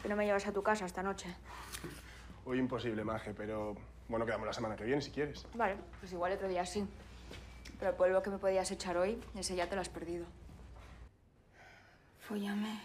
¿Por qué no me llevas a tu casa esta noche? Hoy imposible, Maje, pero bueno, quedamos la semana que viene si quieres. Vale, pues igual otro día sí. Pero el polvo que me podías echar hoy, ese ya te lo has perdido. Fóllame.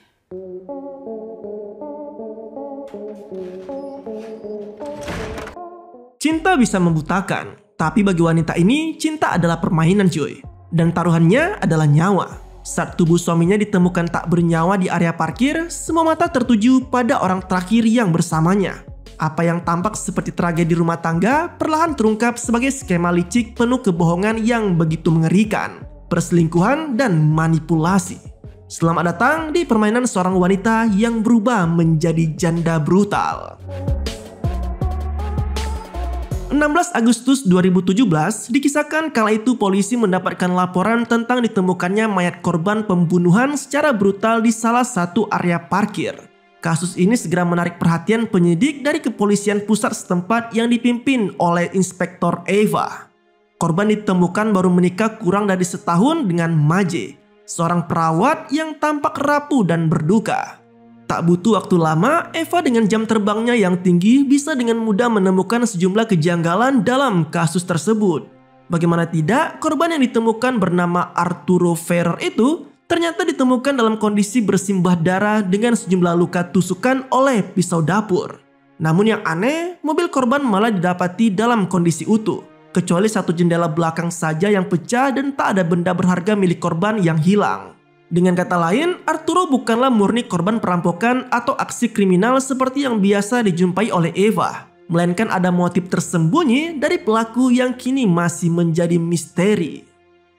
Cinta bisa membutakan, tapi bagi wanita ini, cinta adalah permainan cuy. Dan taruhannya adalah nyawa. Saat tubuh suaminya ditemukan tak bernyawa di area parkir, semua mata tertuju pada orang terakhir yang bersamanya. Apa yang tampak seperti tragedi rumah tangga perlahan terungkap sebagai skema licik penuh kebohongan yang begitu mengerikan, perselingkuhan, dan manipulasi. Selamat datang di permainan seorang wanita yang berubah menjadi janda brutal. 16 Agustus 2017, dikisahkan kala itu polisi mendapatkan laporan tentang ditemukannya mayat korban pembunuhan secara brutal di salah satu area parkir. Kasus ini segera menarik perhatian penyidik dari kepolisian pusat setempat yang dipimpin oleh Inspektor Eva. Korban ditemukan baru menikah kurang dari setahun dengan Maje, seorang perawat yang tampak rapuh dan berduka. Tak butuh waktu lama, Eva dengan jam terbangnya yang tinggi bisa dengan mudah menemukan sejumlah kejanggalan dalam kasus tersebut. Bagaimana tidak, korban yang ditemukan bernama Arturo Ferrer itu ternyata ditemukan dalam kondisi bersimbah darah dengan sejumlah luka tusukan oleh pisau dapur. Namun yang aneh, mobil korban malah didapati dalam kondisi utuh, kecuali satu jendela belakang saja yang pecah dan tak ada benda berharga milik korban yang hilang. Dengan kata lain, Arturo bukanlah murni korban perampokan atau aksi kriminal seperti yang biasa dijumpai oleh Eva, melainkan ada motif tersembunyi dari pelaku yang kini masih menjadi misteri.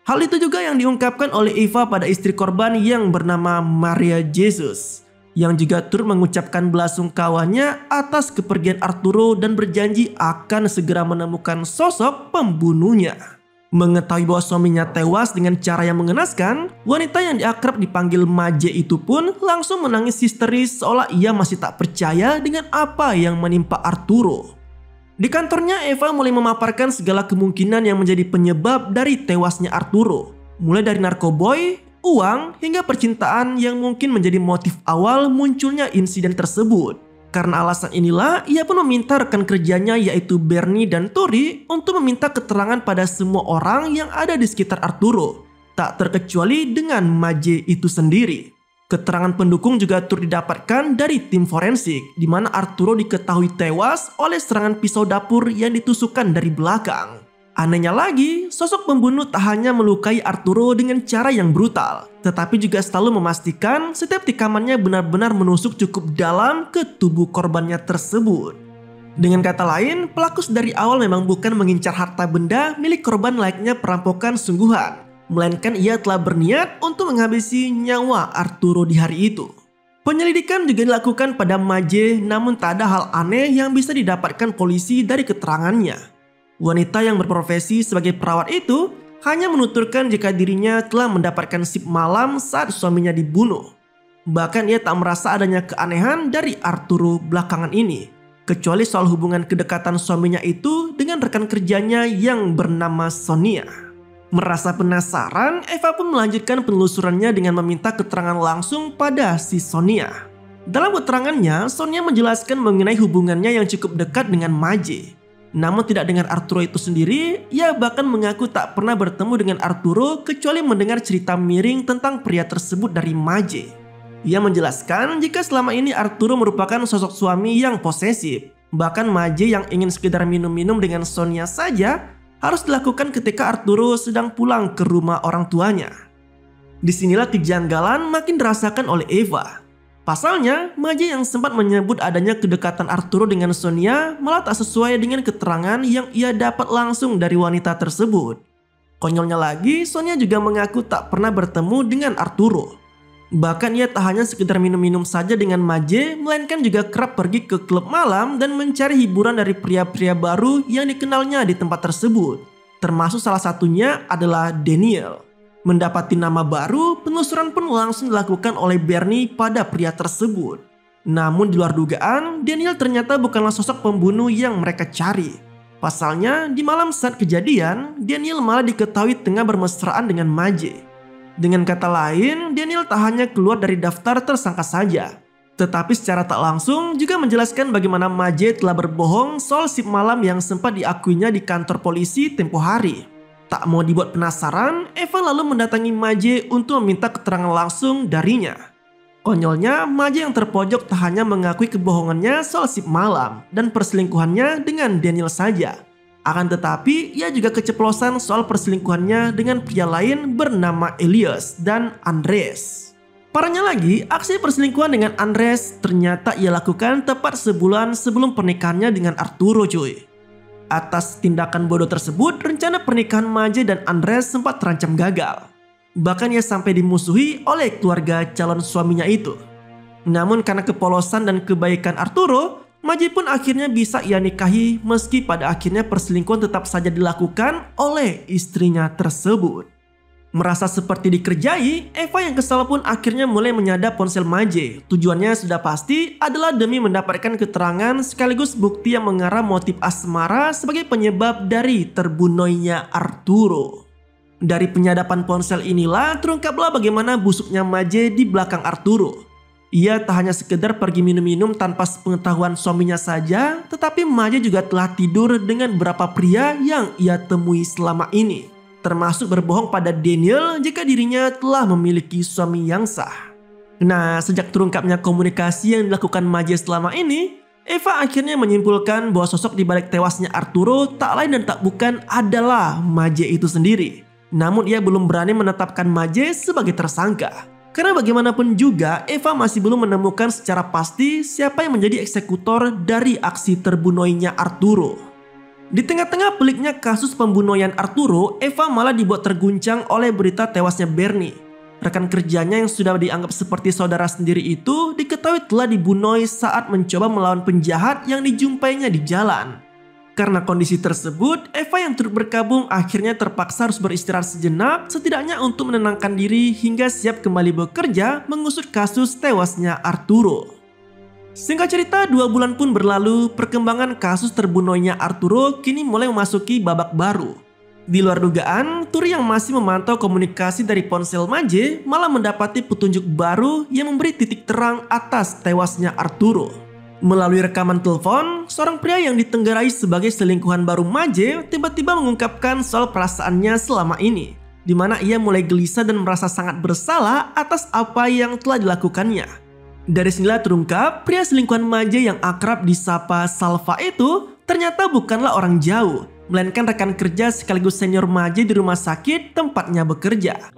Hal itu juga yang diungkapkan oleh Eva pada istri korban yang bernama Maria Jesus, yang juga turut mengucapkan belasungkawanya atas kepergian Arturo dan berjanji akan segera menemukan sosok pembunuhnya. Mengetahui bahwa suaminya tewas dengan cara yang mengenaskan, wanita yang diakrab dipanggil Maje itu pun langsung menangis histeris seolah ia masih tak percaya dengan apa yang menimpa Arturo. Di kantornya, Eva mulai memaparkan segala kemungkinan yang menjadi penyebab dari tewasnya Arturo. Mulai dari narkoboy, uang, hingga percintaan yang mungkin menjadi motif awal munculnya insiden tersebut. Karena alasan inilah, ia pun meminta rekan kerjanya yaitu Bernie dan Tori untuk meminta keterangan pada semua orang yang ada di sekitar Arturo, tak terkecuali dengan Maje itu sendiri. Keterangan pendukung juga turut didapatkan dari tim forensik, di mana Arturo diketahui tewas oleh serangan pisau dapur yang ditusukkan dari belakang. Anehnya lagi, sosok pembunuh tak hanya melukai Arturo dengan cara yang brutal, tetapi juga selalu memastikan setiap tikamannya benar-benar menusuk cukup dalam ke tubuh korbannya tersebut. Dengan kata lain, pelaku dari awal memang bukan mengincar harta benda milik korban layaknya perampokan sungguhan, melainkan ia telah berniat untuk menghabisi nyawa Arturo di hari itu. Penyelidikan juga dilakukan pada Maje, namun tak ada hal aneh yang bisa didapatkan polisi dari keterangannya. Wanita yang berprofesi sebagai perawat itu hanya menuturkan jika dirinya telah mendapatkan sip malam saat suaminya dibunuh. Bahkan ia tak merasa adanya keanehan dari Arturo belakangan ini, kecuali soal hubungan kedekatan suaminya itu dengan rekan kerjanya yang bernama Sonia. Merasa penasaran, Eva pun melanjutkan penelusurannya dengan meminta keterangan langsung pada si Sonia. Dalam keterangannya, Sonia menjelaskan mengenai hubungannya yang cukup dekat dengan Maje. Namun tidak dengan Arturo itu sendiri, ia bahkan mengaku tak pernah bertemu dengan Arturo kecuali mendengar cerita miring tentang pria tersebut dari Maje. Ia menjelaskan jika selama ini Arturo merupakan sosok suami yang posesif. Bahkan Maje yang ingin sekedar minum-minum dengan Sonia saja harus dilakukan ketika Arturo sedang pulang ke rumah orang tuanya. Disinilah kejanggalan makin dirasakan oleh Eva. Pasalnya, Maje yang sempat menyebut adanya kedekatan Arturo dengan Sonia malah tak sesuai dengan keterangan yang ia dapat langsung dari wanita tersebut. Konyolnya lagi, Sonia juga mengaku tak pernah bertemu dengan Arturo. Bahkan ia tak hanya sekedar minum-minum saja dengan Maje, melainkan juga kerap pergi ke klub malam dan mencari hiburan dari pria-pria baru yang dikenalnya di tempat tersebut. Termasuk salah satunya adalah Daniel. Mendapati nama baru, penelusuran pun langsung dilakukan oleh Bernie pada pria tersebut. Namun di luar dugaan, Daniel ternyata bukanlah sosok pembunuh yang mereka cari. Pasalnya, di malam saat kejadian, Daniel malah diketahui tengah bermesraan dengan Maje. Dengan kata lain, Daniel tak hanya keluar dari daftar tersangka saja, Tetapi secara tak langsung juga menjelaskan bagaimana Maje telah berbohong soal shift malam yang sempat diakuinya di kantor polisi tempo hari. Tak mau dibuat penasaran, Eva lalu mendatangi Maje untuk meminta keterangan langsung darinya. Konyolnya, Maje yang terpojok tak hanya mengakui kebohongannya soal shift malam dan perselingkuhannya dengan Daniel saja. Akan tetapi, ia juga keceplosan soal perselingkuhannya dengan pria lain bernama Elias dan Andres. Parahnya lagi, aksi perselingkuhan dengan Andres ternyata ia lakukan tepat sebulan sebelum pernikahannya dengan Arturo cuy. Atas tindakan bodoh tersebut, rencana pernikahan Maje dan Andres sempat terancam gagal. Bahkan ia sampai dimusuhi oleh keluarga calon suaminya itu. Namun karena kepolosan dan kebaikan Arturo, Maje pun akhirnya bisa ia nikahi meski pada akhirnya perselingkuhan tetap saja dilakukan oleh istrinya tersebut. Merasa seperti dikerjai, Eva yang kesal pun akhirnya mulai menyadap ponsel Maje. Tujuannya sudah pasti adalah demi mendapatkan keterangan sekaligus bukti yang mengarah motif asmara sebagai penyebab dari terbunuhnya Arturo. Dari penyadapan ponsel inilah terungkaplah bagaimana busuknya Maje di belakang Arturo. Ia tak hanya sekedar pergi minum-minum tanpa sepengetahuan suaminya saja, tetapi Maje juga telah tidur dengan beberapa pria yang ia temui selama ini. Termasuk berbohong pada Daniel jika dirinya telah memiliki suami yang sah. Nah, sejak terungkapnya komunikasi yang dilakukan Maje selama ini, Eva akhirnya menyimpulkan bahwa sosok di balik tewasnya Arturo tak lain dan tak bukan adalah Maje itu sendiri. Namun ia belum berani menetapkan Maje sebagai tersangka. Karena bagaimanapun juga, Eva masih belum menemukan secara pasti siapa yang menjadi eksekutor dari aksi terbunuhnya Arturo. Di tengah-tengah peliknya kasus pembunuhan Arturo, Eva malah dibuat terguncang oleh berita tewasnya Bernie. Rekan kerjanya yang sudah dianggap seperti saudara sendiri itu diketahui telah dibunuh saat mencoba melawan penjahat yang dijumpainya di jalan. Karena kondisi tersebut, Eva yang turut berkabung akhirnya terpaksa harus beristirahat sejenak setidaknya untuk menenangkan diri hingga siap kembali bekerja mengusut kasus tewasnya Arturo. Singkat cerita, 2 bulan pun berlalu, perkembangan kasus terbunuhnya Arturo kini mulai memasuki babak baru. Di luar dugaan, Turi yang masih memantau komunikasi dari ponsel Maje malah mendapati petunjuk baru yang memberi titik terang atas tewasnya Arturo. Melalui rekaman telepon, seorang pria yang ditenggarai sebagai selingkuhan baru Maje tiba-tiba mengungkapkan soal perasaannya selama ini, di mana ia mulai gelisah dan merasa sangat bersalah atas apa yang telah dilakukannya. Dari sinilah terungkap pria selingkuhan Maje yang akrab disapa Salva itu ternyata bukanlah orang jauh, melainkan rekan kerja sekaligus senior Maje di rumah sakit tempatnya bekerja.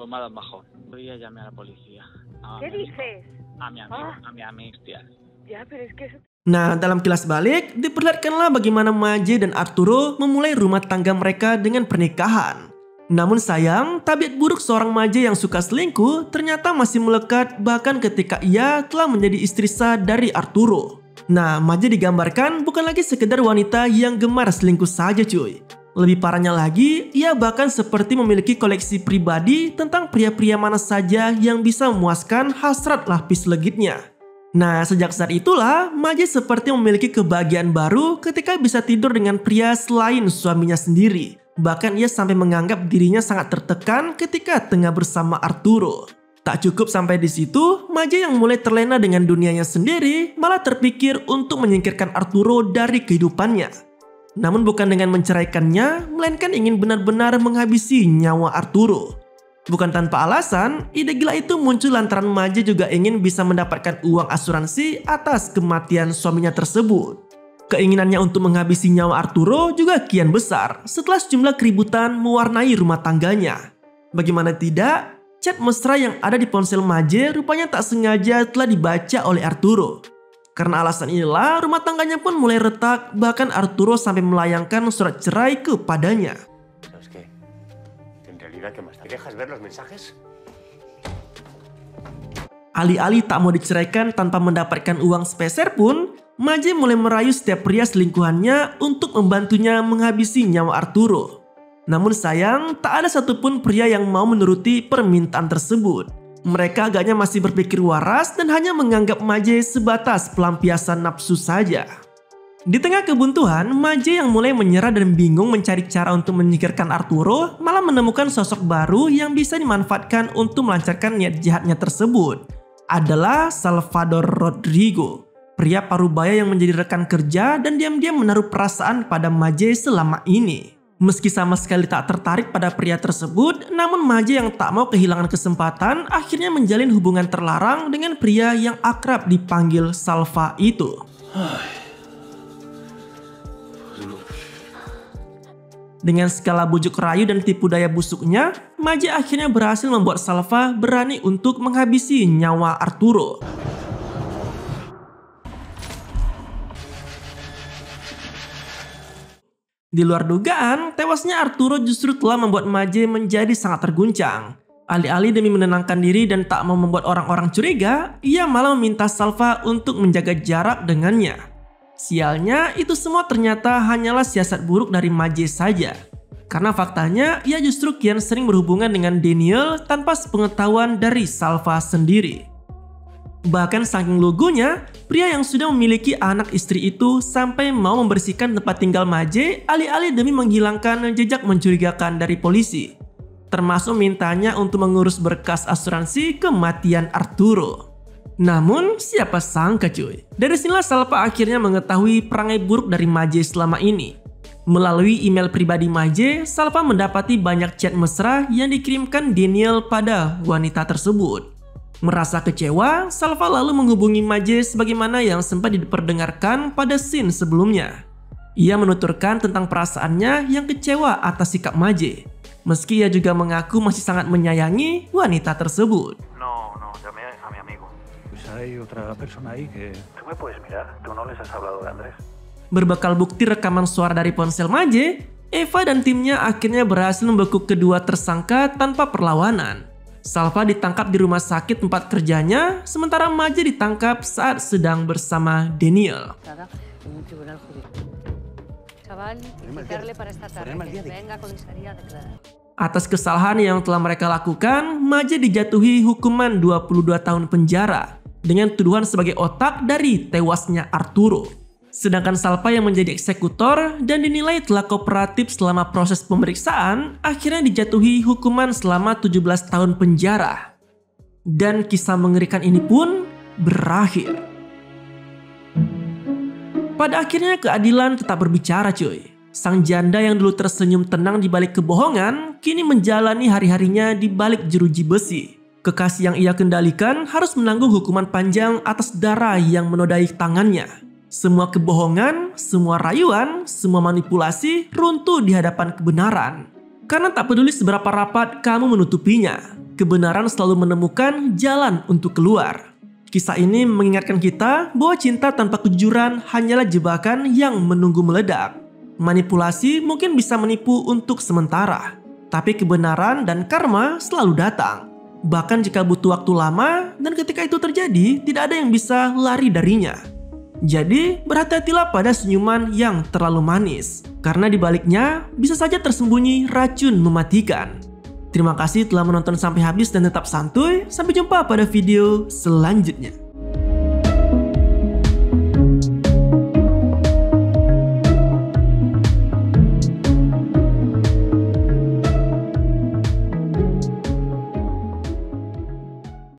Nah, dalam kilas balik, diperlihatkanlah bagaimana Maje dan Arturo memulai rumah tangga mereka dengan pernikahan. Namun sayang, tabiat buruk seorang Maje yang suka selingkuh ternyata masih melekat bahkan ketika ia telah menjadi istri sah dari Arturo. Nah, Maje digambarkan bukan lagi sekedar wanita yang gemar selingkuh saja cuy. Lebih parahnya lagi, ia bahkan seperti memiliki koleksi pribadi tentang pria-pria mana saja yang bisa memuaskan hasrat lapis legitnya. Nah, sejak saat itulah, Maje seperti memiliki kebahagiaan baru ketika bisa tidur dengan pria selain suaminya sendiri. Bahkan ia sampai menganggap dirinya sangat tertekan ketika tengah bersama Arturo. Tak cukup sampai di situ, Maje yang mulai terlena dengan dunianya sendiri malah terpikir untuk menyingkirkan Arturo dari kehidupannya. Namun bukan dengan menceraikannya, melainkan ingin benar-benar menghabisi nyawa Arturo. Bukan tanpa alasan, ide gila itu muncul lantaran Maje juga ingin bisa mendapatkan uang asuransi atas kematian suaminya tersebut. Keinginannya untuk menghabisi nyawa Arturo juga kian besar setelah sejumlah keributan mewarnai rumah tangganya. Bagaimana tidak, chat mesra yang ada di ponsel Maje rupanya tak sengaja telah dibaca oleh Arturo. Karena alasan inilah, rumah tangganya pun mulai retak, bahkan Arturo sampai melayangkan surat cerai kepadanya. Alih-alih tak mau diceraikan tanpa mendapatkan uang sepeser pun, Maje mulai merayu setiap pria selingkuhannya untuk membantunya menghabisi nyawa Arturo. Namun sayang, tak ada satupun pria yang mau menuruti permintaan tersebut. Mereka agaknya masih berpikir waras dan hanya menganggap Maje sebatas pelampiasan nafsu saja. Di tengah kebuntuan, Maje yang mulai menyerah dan bingung mencari cara untuk menyingkirkan Arturo malah menemukan sosok baru yang bisa dimanfaatkan untuk melancarkan niat jahatnya tersebut. adalah Salvador Rodrigo, pria parubaya yang menjadi rekan kerja dan diam-diam menaruh perasaan pada Maje selama ini. Meski sama sekali tak tertarik pada pria tersebut, namun Maje yang tak mau kehilangan kesempatan akhirnya menjalin hubungan terlarang dengan pria yang akrab dipanggil Salva itu. Dengan segala bujuk rayu dan tipu daya busuknya, Maje akhirnya berhasil membuat Salva berani untuk menghabisi nyawa Arturo. Di luar dugaan, tewasnya Arturo justru telah membuat Maje menjadi sangat terguncang. Alih-alih demi menenangkan diri dan tak mau membuat orang-orang curiga, ia malah meminta Salva untuk menjaga jarak dengannya. Sialnya, itu semua ternyata hanyalah siasat buruk dari Maje saja. Karena faktanya, ia justru kian sering berhubungan dengan Daniel tanpa sepengetahuan dari Salva sendiri. Bahkan saking lugunya, pria yang sudah memiliki anak istri itu sampai mau membersihkan tempat tinggal Maje alih-alih demi menghilangkan jejak mencurigakan dari polisi. Termasuk mintanya untuk mengurus berkas asuransi kematian Arturo. Namun, siapa sangka cuy, dari sinilah Salva akhirnya mengetahui perangai buruk dari Maje selama ini. Melalui email pribadi Maje, Salva mendapati banyak chat mesra yang dikirimkan Daniel pada wanita tersebut. Merasa kecewa, Salva lalu menghubungi Maje sebagaimana yang sempat diperdengarkan pada scene sebelumnya. Ia menuturkan tentang perasaannya yang kecewa atas sikap Maje. Meski ia juga mengaku masih sangat menyayangi wanita tersebut. Berbekal bukti rekaman suara dari ponsel Maje, Eva dan timnya akhirnya berhasil membekuk kedua tersangka tanpa perlawanan. Salva ditangkap di rumah sakit tempat kerjanya, sementara Maje ditangkap saat sedang bersama Daniel. Atas kesalahan yang telah mereka lakukan, Maje dijatuhi hukuman 22 tahun penjara dengan tuduhan sebagai otak dari tewasnya Arturo. Sedangkan Salva yang menjadi eksekutor dan dinilai telah kooperatif selama proses pemeriksaan, akhirnya dijatuhi hukuman selama 17 tahun penjara. Dan kisah mengerikan ini pun berakhir. Pada akhirnya keadilan tetap berbicara cuy. Sang janda yang dulu tersenyum tenang di balik kebohongan, kini menjalani hari-harinya di balik jeruji besi. Kekasih yang ia kendalikan harus menanggung hukuman panjang atas darah yang menodai tangannya. Semua kebohongan, semua rayuan, semua manipulasi runtuh di hadapan kebenaran. Karena tak peduli seberapa rapat kamu menutupinya, kebenaran selalu menemukan jalan untuk keluar. Kisah ini mengingatkan kita bahwa cinta tanpa kejujuran hanyalah jebakan yang menunggu meledak. Manipulasi mungkin bisa menipu untuk sementara, tapi kebenaran dan karma selalu datang. Bahkan jika butuh waktu lama, dan ketika itu terjadi, tidak ada yang bisa lari darinya. Jadi, berhati-hatilah pada senyuman yang terlalu manis, karena di baliknya bisa saja tersembunyi racun mematikan. Terima kasih telah menonton sampai habis dan tetap santuy. Sampai jumpa pada video selanjutnya.